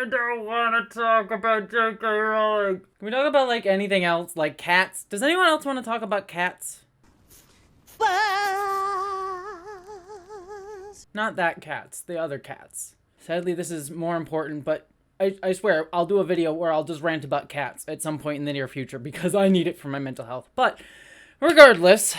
I don't want to talk about J.K. Rowling. Can we talk about, like, anything else? Like cats? Does anyone else want to talk about cats? Not that cats, the other cats. Sadly, this is more important, but I swear, I'll do a video where I'll just rant about cats at some point in the near future because I need it for my mental health. But regardless,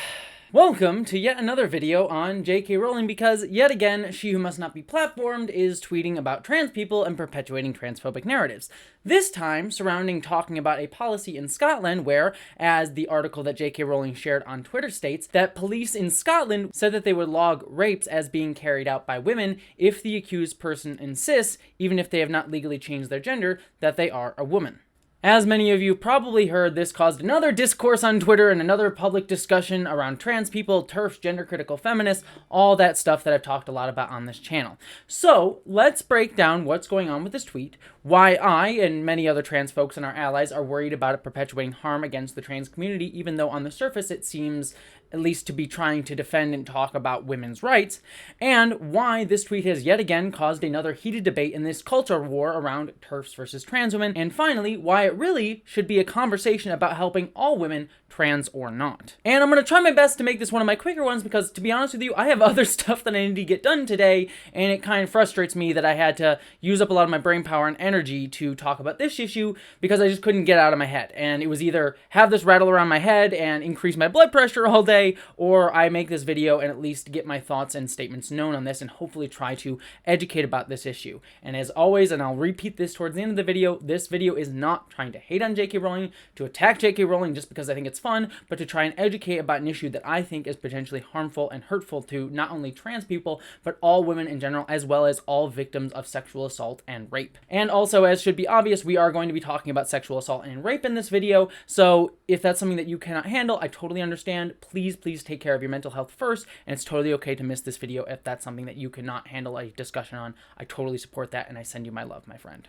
welcome to yet another video on J.K. Rowling because, yet again, she who must not be platformed is tweeting about trans people and perpetuating transphobic narratives. This time surrounding talking about a policy in Scotland where, as the article that J.K. Rowling shared on Twitter states, that police in Scotland said that they would log rapes as being carried out by women if the accused person insists, even if they have not legally changed their gender, that they are a woman. As many of you probably heard, this caused another discourse on Twitter and another public discussion around trans people, TERFs, gender-critical feminists, all that stuff that I've talked a lot about on this channel. So, let's break down what's going on with this tweet, why I and many other trans folks and our allies are worried about it perpetuating harm against the trans community, even though on the surface it seems at least to be trying to defend and talk about women's rights, and why this tweet has yet again caused another heated debate in this culture war around TERFs versus trans women, and finally, why it really should be a conversation about helping all women, trans or not. And I'm going to try my best to make this one of my quicker ones because, to be honest with you, I have other stuff that I need to get done today, and it kind of frustrates me that I had to use up a lot of my brain power and energy to talk about this issue because I just couldn't get out of my head. And it was either have this rattle around my head and increase my blood pressure all day, or I make this video and at least get my thoughts and statements known on this and hopefully try to educate about this issue. And as always, and I'll repeat this towards the end of the video, this video is not trying to hate on J.K. Rowling, to attack J.K. Rowling just because I think it's fun, but to try and educate about an issue that I think is potentially harmful and hurtful to not only trans people, but all women in general, as well as all victims of sexual assault and rape. And also, as should be obvious, we are going to be talking about sexual assault and rape in this video, so if that's something that you cannot handle, I totally understand. Please take care of your mental health first, and it's totally okay to miss this video if that's something that you cannot handle a discussion on. I totally support that, and I send you my love, my friend.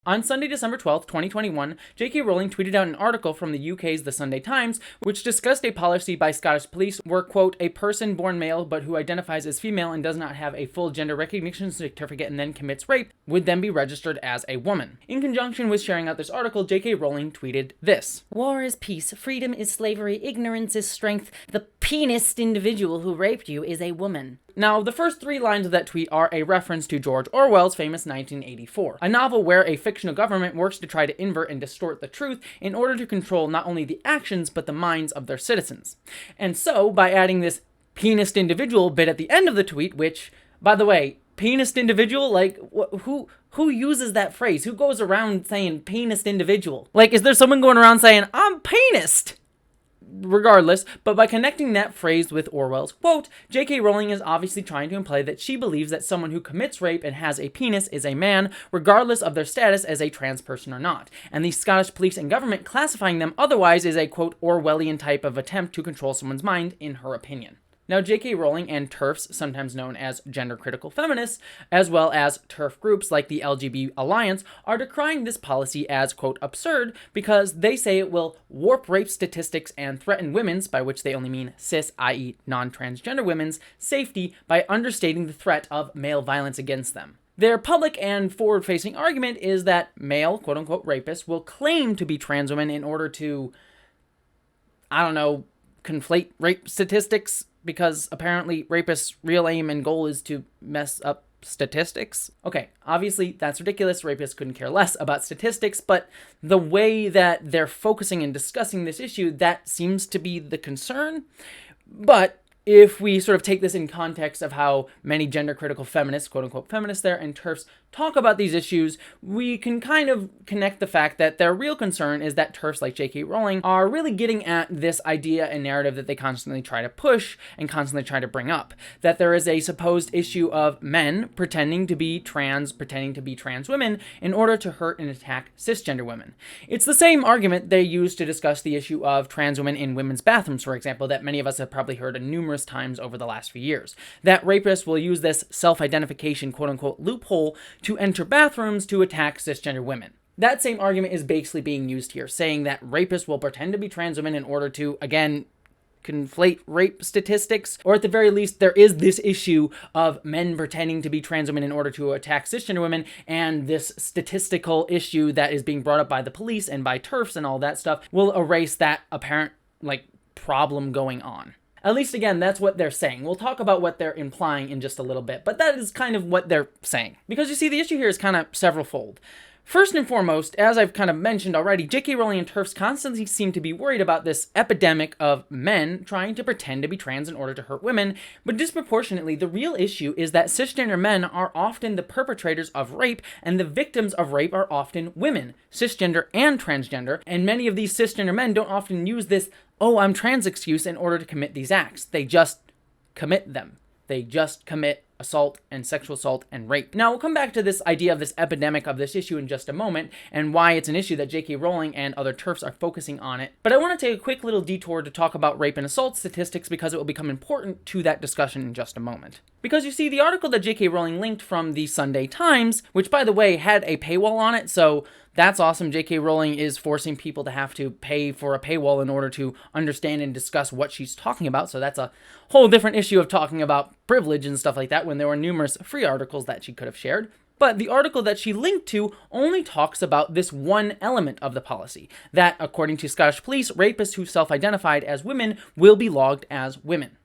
On Sunday, December 12th, 2021, J.K. Rowling tweeted out an article from the UK's The Sunday Times, which discussed a policy by Scottish police where, quote, a person born male but who identifies as female and does not have a full gender recognition certificate and then commits rape would then be registered as a woman. In conjunction with sharing out this article, J.K. Rowling tweeted this: "War is peace, freedom is slavery, ignorance is strength. The penised individual who raped you is a woman." Now, the first three lines of that tweet are a reference to George Orwell's famous 1984, a novel where a fictional government works to try to invert and distort the truth in order to control not only the actions, but the minds of their citizens. And so, by adding this penised individual bit at the end of the tweet, which, by the way, penised individual, like, who uses that phrase? Who goes around saying penised individual? Like, is there someone going around saying, I'm penised? Regardless, but by connecting that phrase with Orwell's quote, J.K. Rowling is obviously trying to imply that she believes that someone who commits rape and has a penis is a man, regardless of their status as a trans person or not. And the Scottish police and government classifying them otherwise is a, quote, Orwellian type of attempt to control someone's mind, in her opinion. Now, J.K. Rowling and TERFs, sometimes known as gender-critical feminists, as well as TERF groups like the LGBT Alliance, are decrying this policy as, quote, absurd because they say it will warp rape statistics and threaten women's, by which they only mean cis, i.e. non-transgender women's, safety by understating the threat of male violence against them. Their public and forward-facing argument is that male, quote-unquote, rapists will claim to be trans women in order to, I don't know, conflate rape statistics, because apparently rapists' real aim and goal is to mess up statistics. Okay, obviously that's ridiculous. Rapists couldn't care less about statistics, but the way that they're focusing and discussing this issue, that seems to be the concern. But if we sort of take this in context of how many gender-critical feminists, quote-unquote feminists there, and TERFs talk about these issues, we can kind of connect the fact that their real concern is that TERFs like J.K. Rowling are really getting at this idea and narrative that they constantly try to push and constantly try to bring up. That there is a supposed issue of men pretending to be trans women in order to hurt and attack cisgender women. It's the same argument they use to discuss the issue of trans women in women's bathrooms, for example, that many of us have probably heard numerous times over the last few years. That rapists will use this self-identification, quote-unquote, loophole to enter bathrooms to attack cisgender women. That same argument is basically being used here, saying that rapists will pretend to be trans women in order to, again, conflate rape statistics, or at the very least, there is this issue of men pretending to be trans women in order to attack cisgender women, and this statistical issue that is being brought up by the police and by TERFs and all that stuff will erase that apparent, problem going on. At least, again, that's what they're saying. We'll talk about what they're implying in just a little bit, but that is kind of what they're saying. Because you see, the issue here is kind of several-fold. First and foremost, as I've kind of mentioned already, J.K. Rowling and TERFs constantly seem to be worried about this epidemic of men trying to pretend to be trans in order to hurt women, but disproportionately, the real issue is that cisgender men are often the perpetrators of rape, and the victims of rape are often women, cisgender and transgender, and many of these cisgender men don't often use this, "oh, I'm trans" excuse in order to commit these acts. They just commit them. They just commit assault and sexual assault and rape. Now, we'll come back to this idea of this epidemic of this issue in just a moment, and why it's an issue that J.K. Rowling and other TERFs are focusing on it. But I want to take a quick little detour to talk about rape and assault statistics, because it will become important to that discussion in just a moment. Because you see, the article that J.K. Rowling linked from the Sunday Times, which by the way had a paywall on it, so that's awesome. J.K. Rowling is forcing people to have to pay for a paywall in order to understand and discuss what she's talking about. So that's a whole different issue of talking about privilege and stuff like that when there were numerous free articles that she could have shared. But the article that she linked to only talks about this one element of the policy, that according to Scottish police, rapists who self-identified as women will be logged as women.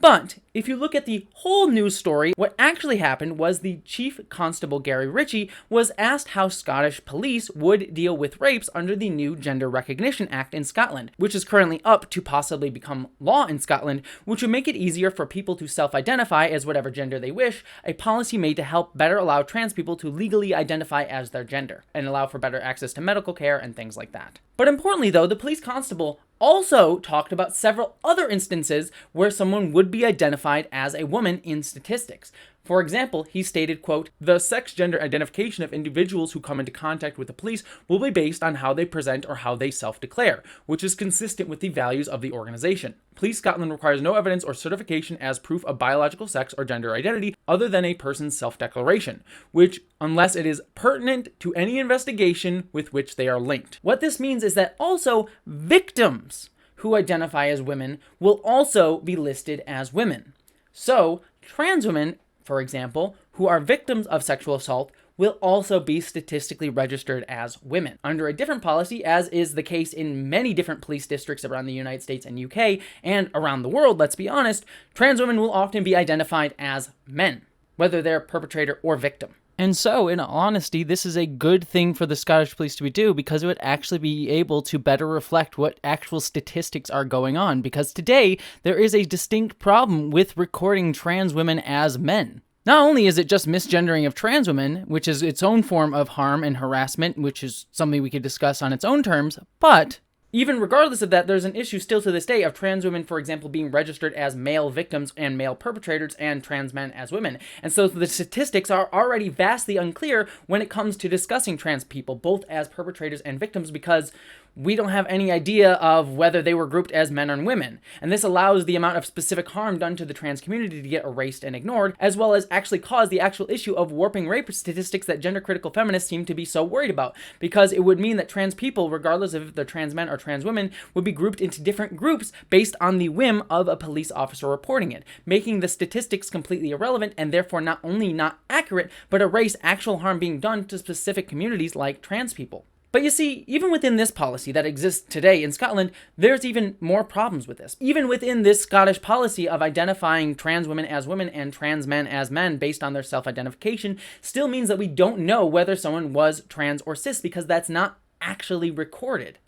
But if you look at the whole news story, what actually happened was the Chief Constable Gary Ritchie was asked how Scottish police would deal with rapes under the new Gender Recognition Act in Scotland, which is currently up to possibly become law in Scotland, which would make it easier for people to self-identify as whatever gender they wish, a policy made to help better allow trans people to legally identify as their gender, and allow for better access to medical care and things like that. But importantly though, the police constable also talked about several other instances where someone would be identified as a woman in statistics. For example, he stated, quote, "The sex-gender identification of individuals who come into contact with the police will be based on how they present or how they self-declare, which is consistent with the values of the organization. Police Scotland requires no evidence or certification as proof of biological sex or gender identity other than a person's self-declaration, which, unless it is pertinent to any investigation with which they are linked." What this means is that also victims who identify as women will also be listed as women. So, trans women, for example, who are victims of sexual assault will also be statistically registered as women under a different policy, as is the case in many different police districts around the United States and UK, and around the world, let's be honest. Trans women will often be identified as men, whether they're perpetrator or victim. And so, in all honesty, this is a good thing for the Scottish police to do, because it would actually be able to better reflect what actual statistics are going on, because today there is a distinct problem with recording trans women as men. Not only is it just misgendering of trans women, which is its own form of harm and harassment, which is something we could discuss on its own terms, but even regardless of that, there's an issue still to this day of trans women, for example, being registered as male victims and male perpetrators, and trans men as women. And so the statistics are already vastly unclear when it comes to discussing trans people, both as perpetrators and victims, because we don't have any idea of whether they were grouped as men or women. And this allows the amount of specific harm done to the trans community to get erased and ignored, as well as actually cause the actual issue of warping rape statistics that gender-critical feminists seem to be so worried about. Because it would mean that trans people, regardless of if they're trans men or trans women, would be grouped into different groups based on the whim of a police officer reporting it, making the statistics completely irrelevant and therefore not only not accurate, but erase actual harm being done to specific communities like trans people. But you see, even within this policy that exists today in Scotland, there's even more problems with this. Even within this Scottish policy of identifying trans women as women and trans men as men based on their self-identification still means that we don't know whether someone was trans or cis, because that's not actually recorded.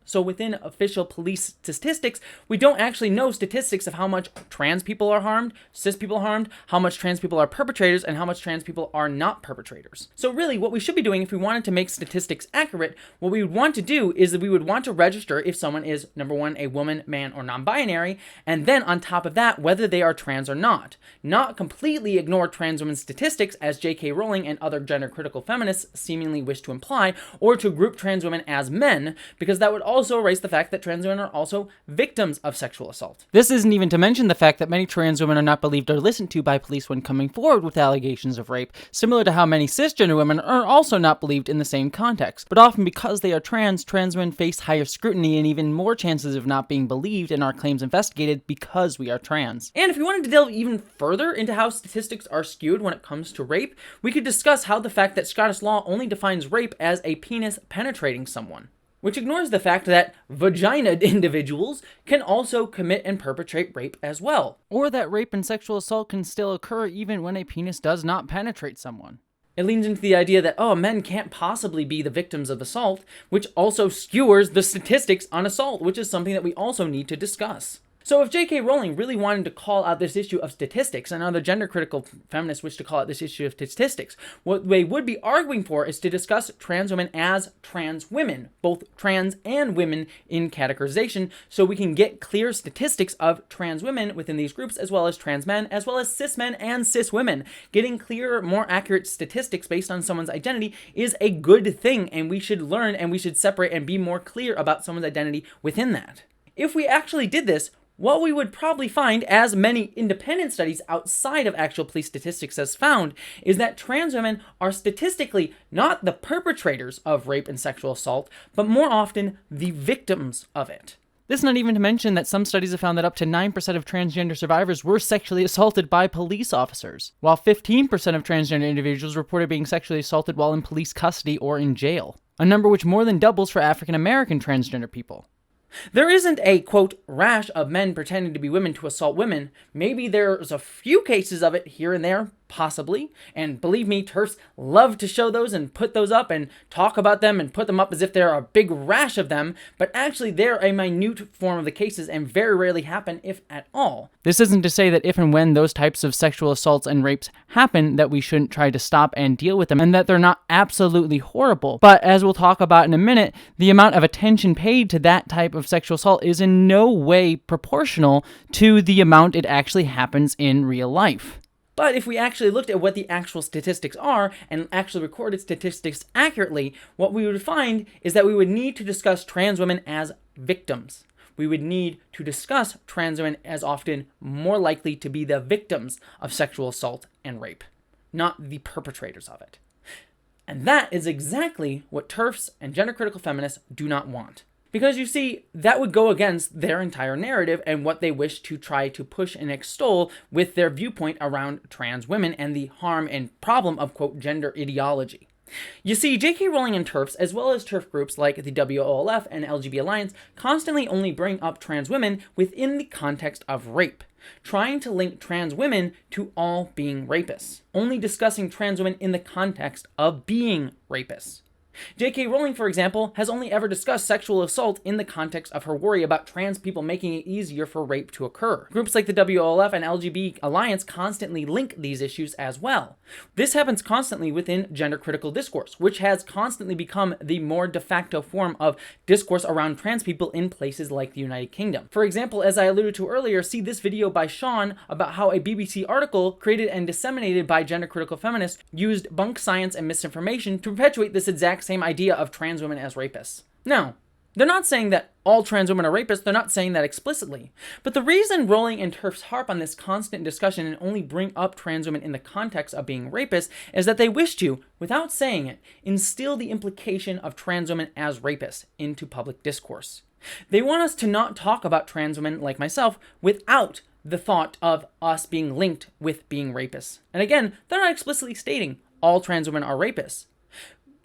So within official police statistics, we don't actually know statistics of how much trans people are harmed, cis people are harmed, how much trans people are perpetrators, and how much trans people are not perpetrators. So really, what we should be doing if we wanted to make statistics accurate, what we would want to do is that we would want to register if someone is, number one, a woman, man, or non-binary, and then on top of that, whether they are trans or not. Not completely ignore trans women's statistics, as J.K. Rowling and other gender-critical feminists seemingly wish to imply, or to group trans women as men, because that would also also erase the fact that trans women are also victims of sexual assault. This isn't even to mention the fact that many trans women are not believed or listened to by police when coming forward with allegations of rape, similar to how many cisgender women are also not believed in the same context. But often because they are trans women face higher scrutiny and even more chances of not being believed and our claims investigated because we are trans. And if you wanted to delve even further into how statistics are skewed when it comes to rape, we could discuss how the fact that Scottish law only defines rape as a penis penetrating someone, which ignores the fact that vaginaed individuals can also commit and perpetrate rape as well. Or that rape and sexual assault can still occur even when a penis does not penetrate someone. It leans into the idea that, men can't possibly be the victims of assault, which also skewers the statistics on assault, which is something that we also need to discuss. So if J.K. Rowling really wanted to call out this issue of statistics, and other gender-critical feminists wish to call out this issue of statistics, what they would be arguing for is to discuss trans women as trans women, both trans and women in categorization, so we can get clear statistics of trans women within these groups, as well as trans men, as well as cis men and cis women. Getting clearer, more accurate statistics based on someone's identity is a good thing, and we should learn and we should separate and be more clear about someone's identity within that. If we actually did this, what we would probably find, as many independent studies outside of actual police statistics has found, is that trans women are statistically not the perpetrators of rape and sexual assault, but more often the victims of it. This not even to mention that some studies have found that up to 9% of transgender survivors were sexually assaulted by police officers, while 15% of transgender individuals reported being sexually assaulted while in police custody or in jail, a number which more than doubles for African American transgender people. There isn't a, quote, rash of men pretending to be women to assault women. Maybe there's a few cases of it here and there, possibly. And believe me, TERFs love to show those and put those up and talk about them and put them up as if they're a big rash of them. But actually, they're a minute form of the cases and very rarely happen, if at all. This isn't to say that if and when those types of sexual assaults and rapes happen, that we shouldn't try to stop and deal with them, and that they're not absolutely horrible. But as we'll talk about in a minute, the amount of attention paid to that type of sexual assault is in no way proportional to the amount it actually happens in real life. But if we actually looked at what the actual statistics are and actually recorded statistics accurately, what we would find is that we would need to discuss trans women as victims. We would need to discuss trans women as often more likely to be the victims of sexual assault and rape, not the perpetrators of it. And that is exactly what TERFs and gender-critical feminists do not want. Because you see, that would go against their entire narrative and what they wish to try to push and extol with their viewpoint around trans women and the harm and problem of, quote, gender ideology. You see, J.K. Rowling and TERFs, as well as TERF groups like the WOLF and LGBT Alliance, constantly only bring up trans women within the context of rape, trying to link trans women to all being rapists, only discussing trans women in the context of being rapists. J.K. Rowling, for example, has only ever discussed sexual assault in the context of her worry about trans people making it easier for rape to occur. Groups like the WOLF and LGBT Alliance constantly link these issues as well. This happens constantly within gender-critical discourse, which has constantly become the more de facto form of discourse around trans people in places like the United Kingdom. For example, as I alluded to earlier, see this video by Sean about how a BBC article created and disseminated by gender-critical feminists used bunk science and misinformation to perpetuate this exact same idea of trans women as rapists. Now, they're not saying that all trans women are rapists, they're not saying that explicitly. But the reason Rowling and TERFs harp on this constant discussion and only bring up trans women in the context of being rapists is that they wish to, without saying it, instill the implication of trans women as rapists into public discourse. They want us to not talk about trans women like myself without the thought of us being linked with being rapists. And again, they're not explicitly stating all trans women are rapists.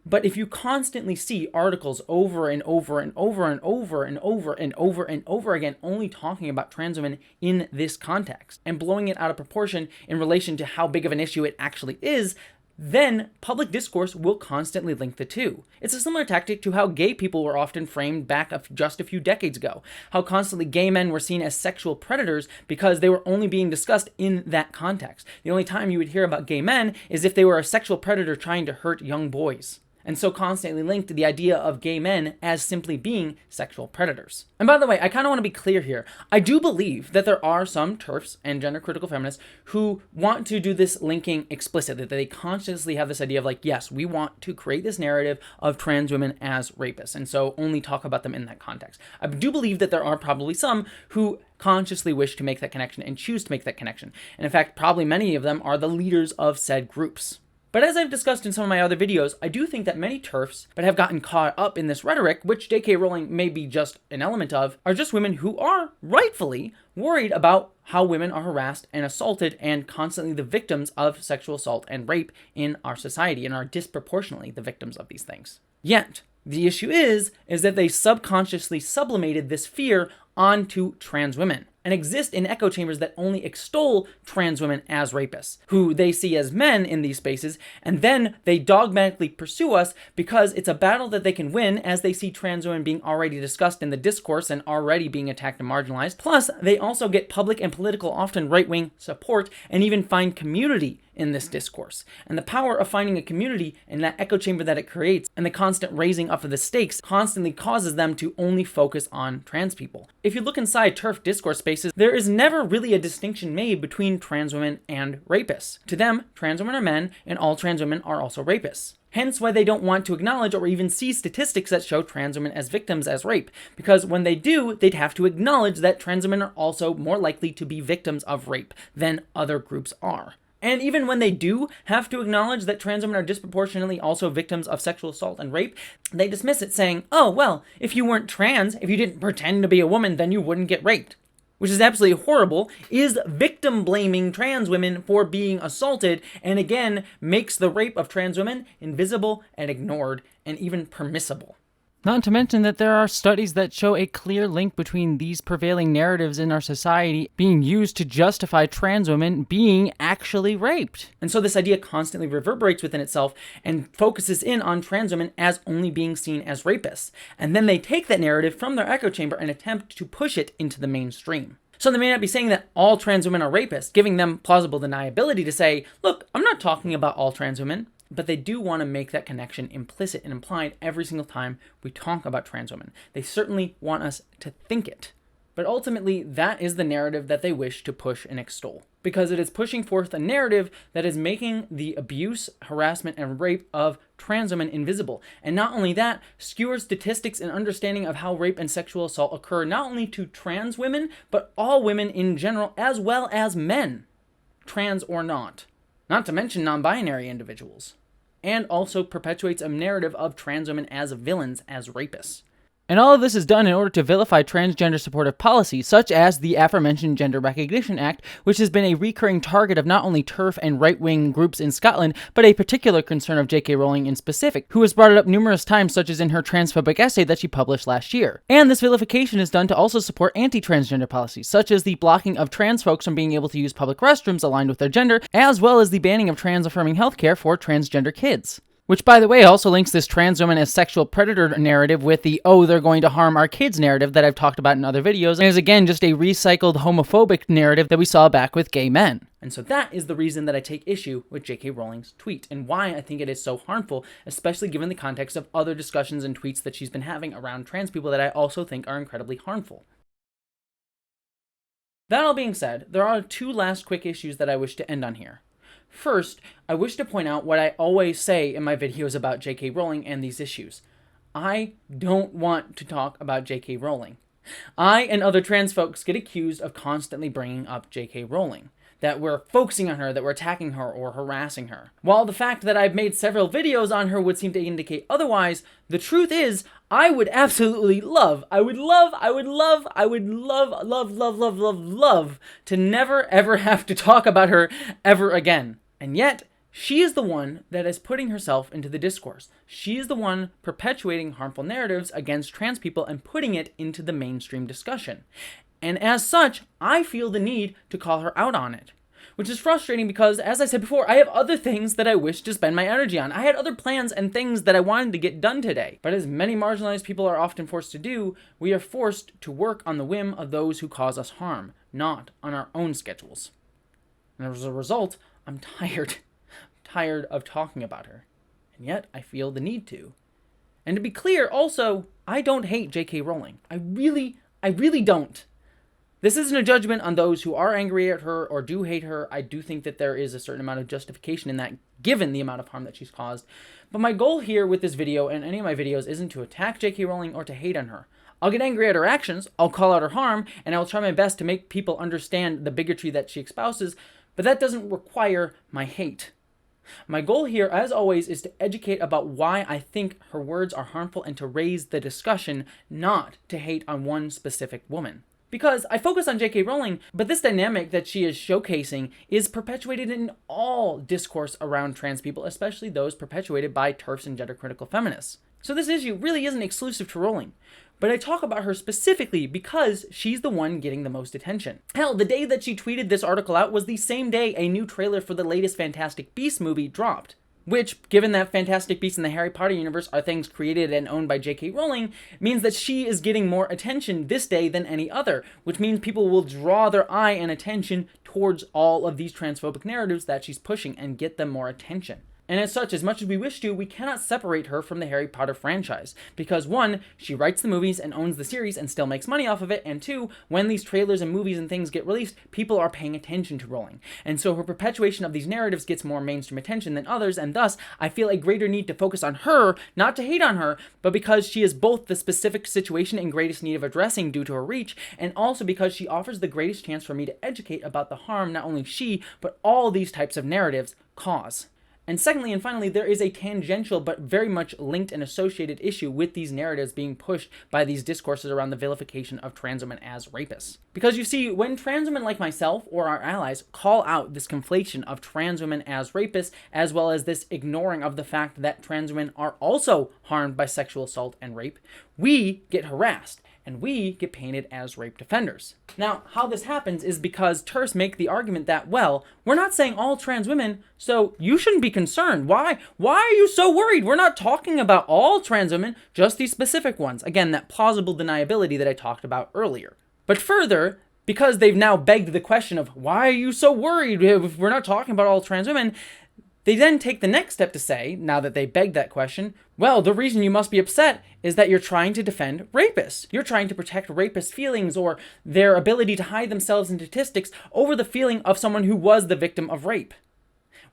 But if you constantly see articles over and over and over and over and over and over and over again only talking about trans women in this context and blowing it out of proportion in relation to how big of an issue it actually is, then public discourse will constantly link the two. It's a similar tactic to how gay people were often framed back just a few decades ago. How constantly gay men were seen as sexual predators because they were only being discussed in that context. The only time you would hear about gay men is if they were a sexual predator trying to hurt young boys. and so constantly linked to the idea of gay men as simply being sexual predators. And by the way, I kind of want to be clear here. I do believe that there are some TERFs and gender critical feminists who want to do this linking explicitly, that they consciously have this idea of like, yes, we want to create this narrative of trans women as rapists, and so only talk about them in that context. I do believe that there are probably some who consciously wish to make that connection and choose to make that connection. And in fact, probably many of them are the leaders of said groups. But as I've discussed in some of my other videos, I do think that many TERFs that have gotten caught up in this rhetoric, which J.K. Rowling may be just an element of, are just women who are rightfully worried about how women are harassed and assaulted and constantly the victims of sexual assault and rape in our society and are disproportionately the victims of these things. Yet, the issue is that they subconsciously sublimated this fear onto trans women and exist in echo chambers that only extol trans women as rapists, who they see as men in these spaces, and then they dogmatically pursue us because it's a battle that they can win, as they see trans women being already discussed in the discourse and already being attacked and marginalized. Plus, they also get public and political, often right-wing support, and even find community in this discourse. And the power of finding a community in that echo chamber that it creates and the constant raising up of the stakes constantly causes them to only focus on trans people. If you look inside TERF discourse spaces, there is never really a distinction made between trans women and rapists. To them, trans women are men, and all trans women are also rapists. Hence why they don't want to acknowledge or even see statistics that show trans women as victims as rape, because when they do, they'd have to acknowledge that trans women are also more likely to be victims of rape than other groups are. And even when they do have to acknowledge that trans women are disproportionately also victims of sexual assault and rape, they dismiss it saying, oh, well, if you weren't trans, if you didn't pretend to be a woman, then you wouldn't get raped. Which is absolutely horrible, is victim blaming trans women for being assaulted, and again, makes the rape of trans women invisible and ignored and even permissible. Not to mention that there are studies that show a clear link between these prevailing narratives in our society being used to justify trans women being actually raped. And so this idea constantly reverberates within itself and focuses in on trans women as only being seen as rapists. And then they take that narrative from their echo chamber and attempt to push it into the mainstream. So they may not be saying that all trans women are rapists, giving them plausible deniability to say, look, I'm not talking about all trans women. But they do want to make that connection implicit and implied every single time we talk about trans women. They certainly want us to think it. But ultimately, that is the narrative that they wish to push and extol, because it is pushing forth a narrative that is making the abuse, harassment, and rape of trans women invisible. And not only that, skewers statistics and understanding of how rape and sexual assault occur not only to trans women, but all women in general, as well as men, trans or not. Not to mention non-binary individuals, and also perpetuates a narrative of trans women as villains, as rapists. And all of this is done in order to vilify transgender supportive policies, such as the aforementioned Gender Recognition Act, which has been a recurring target of not only TERF and right-wing groups in Scotland, but a particular concern of J.K. Rowling in specific, who has brought it up numerous times, such as in her transphobic essay that she published last year. And this vilification is done to also support anti-transgender policies, such as the blocking of trans folks from being able to use public restrooms aligned with their gender, as well as the banning of trans-affirming healthcare for transgender kids. Which, by the way, also links this trans woman as sexual predator narrative with the, oh, they're going to harm our kids narrative that I've talked about in other videos, and is again just a recycled homophobic narrative that we saw back with gay men. And so that is the reason that I take issue with J.K. Rowling's tweet, and why I think it is so harmful, especially given the context of other discussions and tweets that she's been having around trans people that I also think are incredibly harmful. That all being said, there are two last quick issues that I wish to end on here. First, I wish to point out what I always say in my videos about J.K. Rowling and these issues. I don't want to talk about J.K. Rowling. I and other trans folks get accused of constantly bringing up J.K. Rowling, that we're focusing on her, that we're attacking her or harassing her. While the fact that I've made several videos on her would seem to indicate otherwise, the truth is, I would absolutely love to never ever have to talk about her ever again. And yet, she is the one that is putting herself into the discourse. She is the one perpetuating harmful narratives against trans people and putting it into the mainstream discussion. And as such, I feel the need to call her out on it. Which is frustrating because, as I said before, I have other things that I wish to spend my energy on. I had other plans and things that I wanted to get done today. But as many marginalized people are often forced to do, we are forced to work on the whim of those who cause us harm, not on our own schedules. And as a result, I'm tired of talking about her. and yet I feel the need to. And to be clear, also, I don't hate J.K. Rowling. I really don't. This isn't a judgment on those who are angry at her or do hate her. I do think that there is a certain amount of justification in that, given the amount of harm that she's caused. But my goal here with this video and any of my videos isn't to attack J.K. Rowling or to hate on her. I'll get angry at her actions, I'll call out her harm, and I'll try my best to make people understand the bigotry that she espouses, but that doesn't require my hate. My goal here, as always, is to educate about why I think her words are harmful and to raise the discussion, not to hate on one specific woman. Because I focus on J.K. Rowling, but this dynamic that she is showcasing is perpetuated in all discourse around trans people, especially those perpetuated by TERFs and gender-critical feminists. So this issue really isn't exclusive to Rowling. But I talk about her specifically because she's the one getting the most attention. Hell, the day that she tweeted this article out was the same day a new trailer for the latest Fantastic Beasts movie dropped. Which, given that Fantastic Beasts and the Harry Potter universe are things created and owned by J.K. Rowling, means that she is getting more attention this day than any other, which means people will draw their eye and attention towards all of these transphobic narratives that she's pushing and get them more attention. And as such, as much as we wish to, we cannot separate her from the Harry Potter franchise. Because one, she writes the movies and owns the series and still makes money off of it, and two, when these trailers and movies and things get released, people are paying attention to Rowling. And so her perpetuation of these narratives gets more mainstream attention than others, and thus, I feel a greater need to focus on her, not to hate on her, but because she is both the specific situation in greatest need of addressing due to her reach, and also because she offers the greatest chance for me to educate about the harm not only she, but all these types of narratives cause. And secondly and finally, there is a tangential but very much linked and associated issue with these narratives being pushed by these discourses around the vilification of trans women as rapists. Because you see, when trans women like myself or our allies call out this conflation of trans women as rapists, as well as this ignoring of the fact that trans women are also harmed by sexual assault and rape, we get harassed. And we get painted as rape defenders. Now, how this happens is because TERFs make the argument that, well, we're not saying all trans women, so you shouldn't be concerned. Why are you so worried? We're not talking about all trans women, just these specific ones. Again, that plausible deniability that I talked about earlier. But further, because they've now begged the question of, why are you so worried if we're not talking about all trans women? They then take the next step to say, now that they begged that question, well, the reason you must be upset is that you're trying to defend rapists. You're trying to protect rapists' feelings or their ability to hide themselves in statistics over the feeling of someone who was the victim of rape.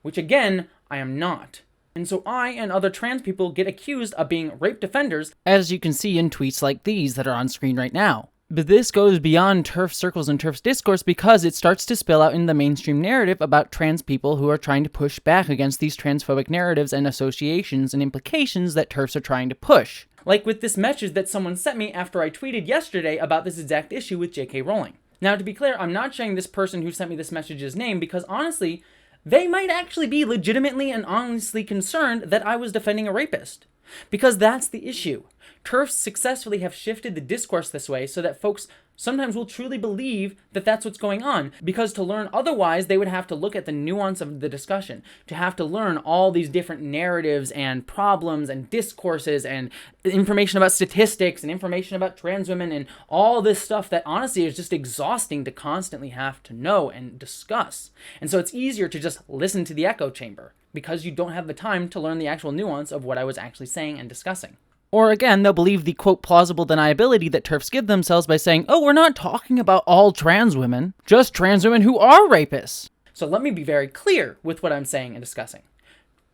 Which again, I am not. And so I and other trans people get accused of being rape defenders, as you can see in tweets like these that are on screen right now. But this goes beyond TERF circles and TERF's discourse because it starts to spill out in the mainstream narrative about trans people who are trying to push back against these transphobic narratives and associations and implications that TERFs are trying to push. Like with this message that someone sent me after I tweeted yesterday about this exact issue with J.K. Rowling. Now, to be clear, I'm not sharing this person who sent me this message's name because honestly, they might actually be legitimately and honestly concerned that I was defending a rapist. Because that's the issue. TERFs successfully have shifted the discourse this way so that folks sometimes will truly believe that that's what's going on. Because to learn otherwise, they would have to look at the nuance of the discussion, to have to learn all these different narratives and problems and discourses and information about statistics and information about trans women and all this stuff that honestly is just exhausting to constantly have to know and discuss. And so it's easier to just listen to the echo chamber because you don't have the time to learn the actual nuance of what I was actually saying and discussing. Or again, they'll believe the, quote, plausible deniability that TERFs give themselves by saying, oh, we're not talking about all trans women, just trans women who are rapists. So let me be very clear with what I'm saying and discussing.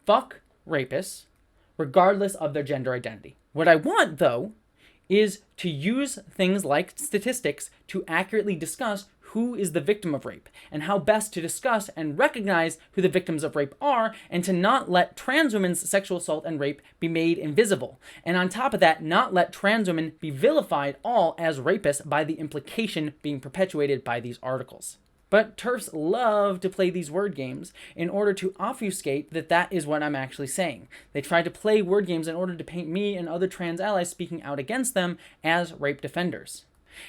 Fuck rapists, regardless of their gender identity. What I want, though, is to use things like statistics to accurately discuss who is the victim of rape, and how best to discuss and recognize who the victims of rape are, and to not let trans women's sexual assault and rape be made invisible. And on top of that, not let trans women be vilified all as rapists by the implication being perpetuated by these articles. But TERFs love to play these word games in order to obfuscate that that is what I'm actually saying. They try to play word games in order to paint me and other trans allies speaking out against them as rape defenders.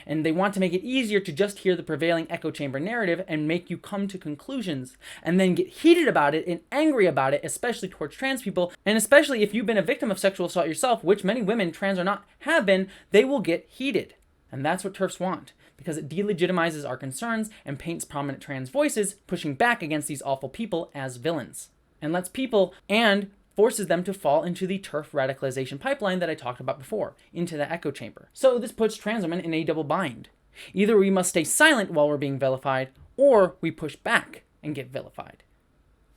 And they want to make it easier to just hear the prevailing echo chamber narrative and make you come to conclusions and then get heated about it and angry about it, especially towards trans people. And especially if you've been a victim of sexual assault yourself, which many women, trans or not, have been, they will get heated. And that's what TERFs want, because it delegitimizes our concerns and paints prominent trans voices pushing back against these awful people as villains. And lets people and forces them to fall into the TERF radicalization pipeline that I talked about before, into the echo chamber. So this puts trans women in a double bind. Either we must stay silent while we're being vilified, or we push back and get vilified.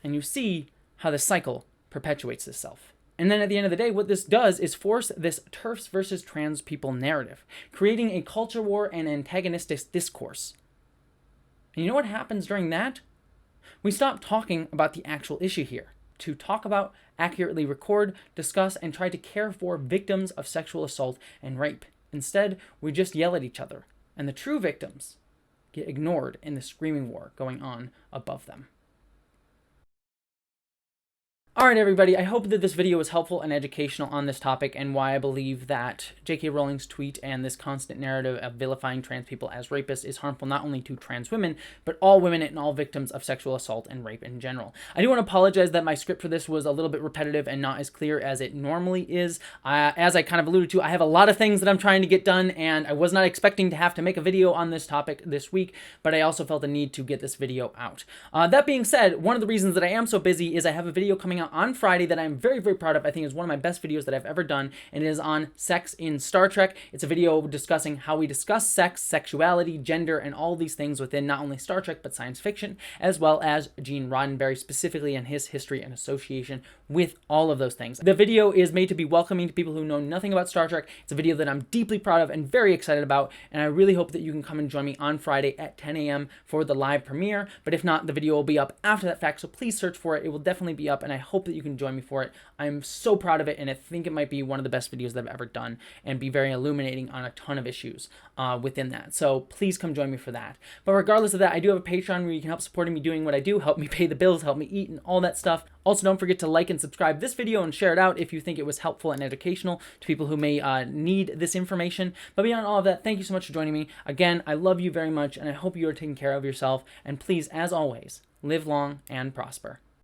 And you see how the cycle perpetuates itself. And then at the end of the day, what this does is force this TERFs versus trans people narrative, creating a culture war and antagonistic discourse. And you know what happens during that? We stop talking about the actual issue here, to talk about, accurately record, discuss, and try to care for victims of sexual assault and rape. Instead, we just yell at each other, and the true victims get ignored in the screaming war going on above them. Alright everybody, I hope that this video was helpful and educational on this topic and why I believe that J.K. Rowling's tweet and this constant narrative of vilifying trans people as rapists is harmful not only to trans women, but all women and all victims of sexual assault and rape in general. I do want to apologize that my script for this was a little bit repetitive and not as clear as it normally is. As I kind of alluded to, I have a lot of things that I'm trying to get done, and I was not expecting to have to make a video on this topic this week, but I also felt the need to get this video out. That being said, one of the reasons that I am so busy is I have a video coming out on Friday that I'm very, very proud of. I think is one of my best videos that I've ever done, and it is on sex in Star Trek. It's a video discussing how we discuss sex, sexuality, gender, and all these things within not only Star Trek, but science fiction, as well as Gene Roddenberry specifically and his history and association with all of those things. The video is made to be welcoming to people who know nothing about Star Trek. It's a video that I'm deeply proud of and very excited about, and I really hope that you can come and join me on Friday at 10 a.m. for the live premiere, but if not, the video will be up after that fact, so please search for it. It will definitely be up, and I hope that you can join me for it. I'm so proud of it, and I think it might be one of the best videos that I've ever done and be very illuminating on a ton of issues within that. So please come join me for that. But regardless of that, I do have a Patreon where you can help supporting me doing what I do, help me pay the bills, help me eat, and all that stuff. Also, don't forget to like and subscribe this video and share it out if you think it was helpful and educational to people who may need this information. But beyond all of that, thank you so much for joining me. Again, I love you very much, and I hope you are taking care of yourself. And please, as always, live long and prosper.